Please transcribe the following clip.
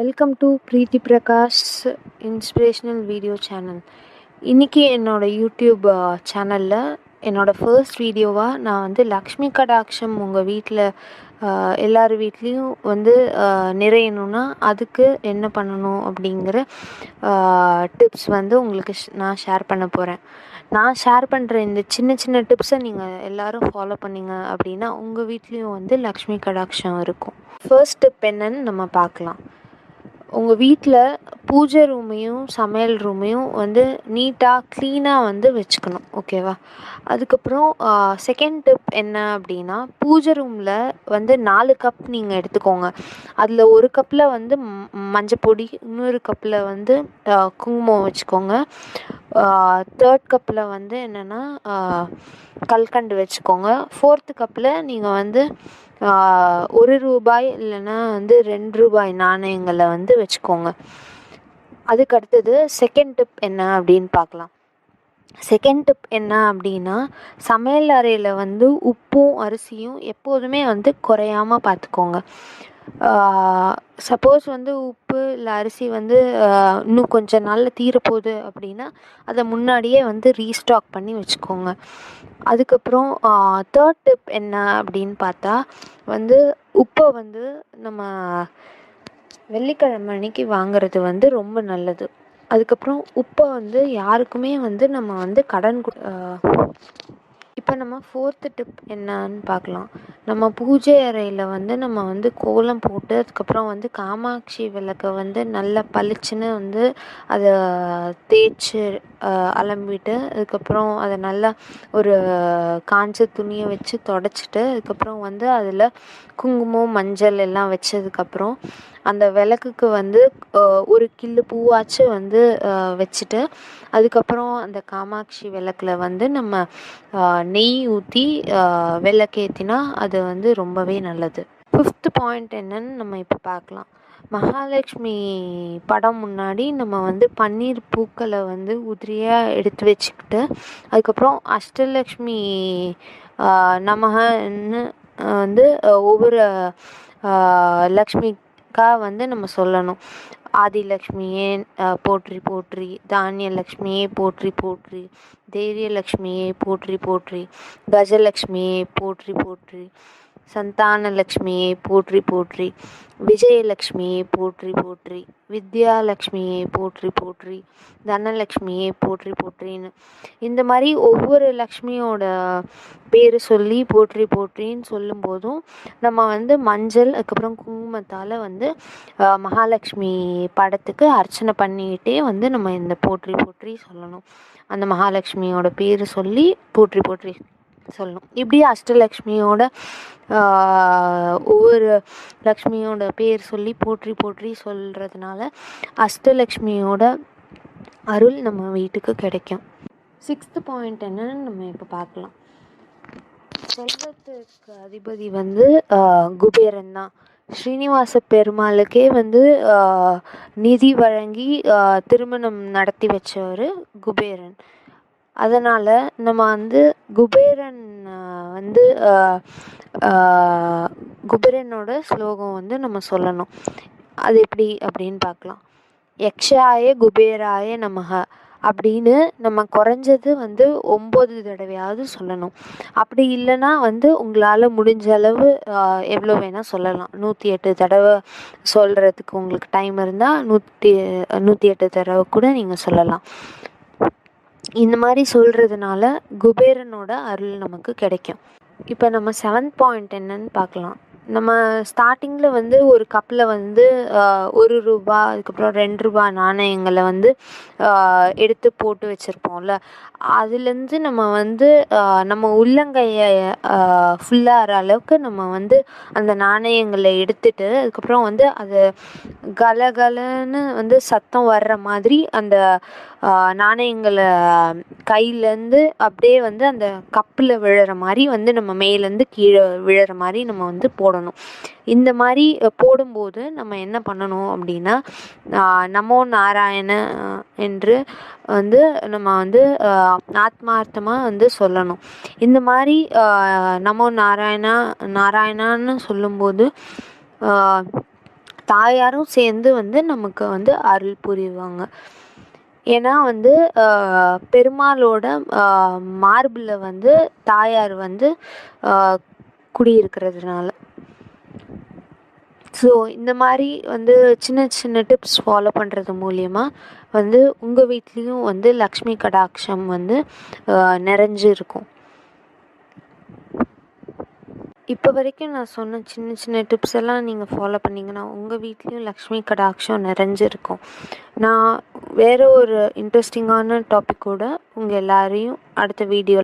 Welcome to Preethi Prakash inspirational video channel. இன்றைக்கி என்னோடய YouTube சேனலில் என்னோடய ஃபர்ஸ்ட் வீடியோவாக நான் வந்து லக்ஷ்மி கடாட்சம் உங்கள் வீட்டில் எல்லார் வீட்லேயும் வந்து நிறையணுன்னா அதுக்கு என்ன பண்ணணும் அப்படிங்கிற டிப்ஸ் வந்து உங்களுக்கு நான் ஷேர் பண்ண போகிறேன். நான் ஷேர் பண்ணுற இந்த சின்ன சின்ன டிப்ஸை நீங்கள் எல்லோரும் ஃபாலோ பண்ணிங்க அப்படின்னா உங்கள் வீட்லேயும் வந்து லக்ஷ்மி கடாட்சம் இருக்கும். ஃபர்ஸ்ட் டிப் என்னன்னு நம்ம பார்க்கலாம். உங்கள் வீட்டில் பூஜை ரூமையும் சமையல் ரூமையும் வந்து நீட்டாக க்ளீனாக வந்து வச்சுக்கணும், ஓகேவா? அதுக்கப்புறம் செகண்ட் டிப் என்ன அப்படின்னா, பூஜை ரூமில் வந்து 4 கப் நீங்கள் எடுத்துக்கோங்க. அதில் ஒரு கப்பில் வந்து மஞ்சப்பொடி, இன்னொரு கப்பில் வந்து குங்குமம் வச்சுக்கோங்க. தேர்ட் கப்பில் வந்து என்னென்னா கல்கண்டு வச்சுக்கோங்க. ஃபோர்த்து கப்பில் நீங்கள் வந்து ₹1 இல்லைன்னா வந்து ₹2 நாணயங்களை வந்து வச்சுக்கோங்க. அதுக்கு அடுத்தது செகண்ட் டிப் என்ன அப்படின்னு பார்க்கலாம். செகண்ட் டிப் என்ன அப்படின்னா, சமையல் அறையில் வந்து உப்பும் அரிசியும் எப்போதுமே வந்து குறையாமல் பார்த்துக்கோங்க. சப்போஸ் வந்து உப்பு இல்லை அரிசி வந்து இன்னும் கொஞ்சம் நாளில் தீரப்போகுது அப்படின்னா அதை முன்னாடியே வந்து ரீஸ்டாக் பண்ணி வச்சுக்கோங்க. அதுக்கப்புறம் தேர்ட் டிப் என்ன அப்படின்னு பார்த்தா வந்து உப்பை வந்து நம்ம வெள்ளிக்கிழமை அன்னைக்கு வாங்கிறது வந்து ரொம்ப நல்லது. அதுக்கப்புறம் உப்பை வந்து யாருக்குமே வந்து நம்ம வந்து கடன் இப்போ நம்ம ஃபோர்த்து டிப் என்னன்னு பார்க்கலாம். நம்ம பூஜை அறையில் வந்து நம்ம வந்து கோலம் போட்டு அதுக்கப்புறம் வந்து காமாட்சி விளக்கை வந்து நல்லா பளிச்சுன்னு வந்து அதை தேய்ச்சி அலம்பிட்டு அதுக்கப்புறம் அதை நல்லா ஒரு காஞ்ச துணியை வச்சு தொடச்சிட்டு அதுக்கப்புறம் வந்து அதில் குங்குமம் மஞ்சள் எல்லாம் வச்சதுக்கப்புறம் அந்த விளக்குக்கு வந்து ஒரு கிள்ளு பூவாச்சும் வந்து வச்சுட்டு அதுக்கப்புறம் அந்த காமாட்சி விளக்கில் வந்து நம்ம நெய் ஊற்றி விளக்கேற்றினா அது வந்து ரொம்பவே நல்லது. ஃபிஃப்த்து பாயிண்ட் என்னன்னு நம்ம இப்போ பார்க்கலாம். மகாலட்சுமி படம் முன்னாடி நம்ம வந்து பன்னீர் பூக்களை வந்து உதிரியாக எடுத்து வச்சுக்கிட்டு அதுக்கப்புறம் அஷ்டலக்ஷ்மி நமகன்னு வந்து ஒவ்வொரு லக்ஷ்மிக்காக வந்து நம்ம சொல்லணும். ஆதிலக்ஷ்மியே போற்றி போற்றி, தானியலக்ஷ்மியே போற்றி போற்றி, தைரியலக்ஷ்மியே போற்றி போற்றி, கஜலக்ஷ்மியே போற்றி போற்றி, சந்தானலக்ஷ்மியே போற்றி போற்றி, விஜயலக்ஷ்மியே போற்றி போற்றி, வித்யாலக்ஷ்மியே போற்றி போற்றி, தனலக்ஷ்மியே போற்றி போற்றின்னு இந்த மாதிரி ஒவ்வொரு லக்ஷ்மியோட பேர் சொல்லி போற்றி போற்றின்னு சொல்லும்போதும் நம்ம வந்து மஞ்சள் அதுக்கப்புறம் குங்குமத்தால் வந்து மகாலட்சுமி படத்துக்கு அர்ச்சனை பண்ணிக்கிட்டே வந்து நம்ம இந்த போற்றி போற்றி சொல்லணும். அந்த மகாலட்சுமியோட பேர் சொல்லி போற்றி போற்றி சொல்லணும். இப்படி அஷ்டலக்ஷ்மியோட ஒவ்வொரு லக்ஷ்மியோட பேர் சொல்லி போற்றி போற்றி சொல்கிறதுனால அஷ்டலக்ஷ்மியோட அருள் நம்ம வீட்டுக்கு கிடைக்கும். சிக்ஸ்த்து பாயிண்ட் என்னன்னு நம்ம இப்போ பார்க்கலாம். செல்வத்துக்கு அதிபதி வந்து குபேரன் தான். ஸ்ரீனிவாச பெருமாளுக்கே வந்து நிதி வழங்கி திருமணம் நடத்தி வச்சவர் குபேரன். அதனால் நம்ம வந்து குபேரன் வந்து குபேரனோட ஸ்லோகம் வந்து நம்ம சொல்லணும். அது எப்படி அப்படின்னு பார்க்கலாம். யக்ஷாய குபேராய நமக அப்படின்னு நம்ம குறைஞ்சது வந்து 9 தடவையாவது சொல்லணும். அப்படி இல்லைன்னா வந்து உங்களால் முடிஞ்ச அளவு எவ்வளோ வேணால் சொல்லலாம். 108 தடவை சொல்கிறதுக்கு உங்களுக்கு டைம் இருந்தால் 108 தடவை கூட நீங்கள் சொல்லலாம். இந்த மாதிரி சொல்கிறதுனால குபேரனோட அருள் நமக்கு கிடைக்கும். இப்போ நம்ம 7th பாயிண்ட் என்னன்னு பார்க்கலாம். நம்ம ஸ்டார்டிங்கில் வந்து ஒரு கப்பில் வந்து ₹1 அதுக்கப்புறம் ₹2 நாணயங்களை வந்து எடுத்து போட்டு வச்சுருப்போம்ல, அதுலேருந்து நம்ம வந்து நம்ம உள்ளங்கையை ஃபுல்லாகிற அளவுக்கு நம்ம வந்து அந்த நாணயங்களை எடுத்துட்டு அதுக்கப்புறம் வந்து அது கலகலன்னு வந்து சத்தம் வர்ற மாதிரி அந்த நாணயங்களை கையிலேருந்து அப்படியே வந்து அந்த கப்பில் விழுற மாதிரி வந்து நம்ம மேலேருந்து கீழே விழுற மாதிரி நம்ம வந்து போடணும். இந்த மாதிரி போடும்போது நம்ம என்ன பண்ணணும் அப்படின்னா, நமோ நாராயண என்று வந்து நம்ம வந்து ஆத்மார்த்தமாக வந்து சொல்லணும். இந்த மாதிரி நமோ நாராயணான்னு சொல்லும்போது தாயாரும் சேர்ந்து வந்து நமக்கு வந்து அருள் புரிவாங்க. ஏன்னா வந்து பெருமாளோட மார்பில் வந்து தாயார் வந்து குடியிருக்கிறதுனால. ஸோ இந்த மாதிரி வந்து சின்ன சின்ன டிப்ஸ் ஃபாலோ பண்ணுறது மூலிமா வந்து உங்கள் வீட்லேயும் வந்து லக்ஷ்மி கடாட்சம் வந்து நிறைஞ்சிருக்கும். இப்போ வரைக்கும் நான் சொன்ன சின்ன சின்ன டிப்ஸ் எல்லாம் நீங்கள் ஃபாலோ பண்ணிங்கன்னா உங்கள் வீட்லேயும் லக்ஷ்மி கடாட்சம் நிறைஞ்சிருக்கும். நான் வேறு ஒரு இன்ட்ரெஸ்டிங்கான டாப்பிக்கோடு உங்கள் எல்லாரையும் அடுத்த வீடியோ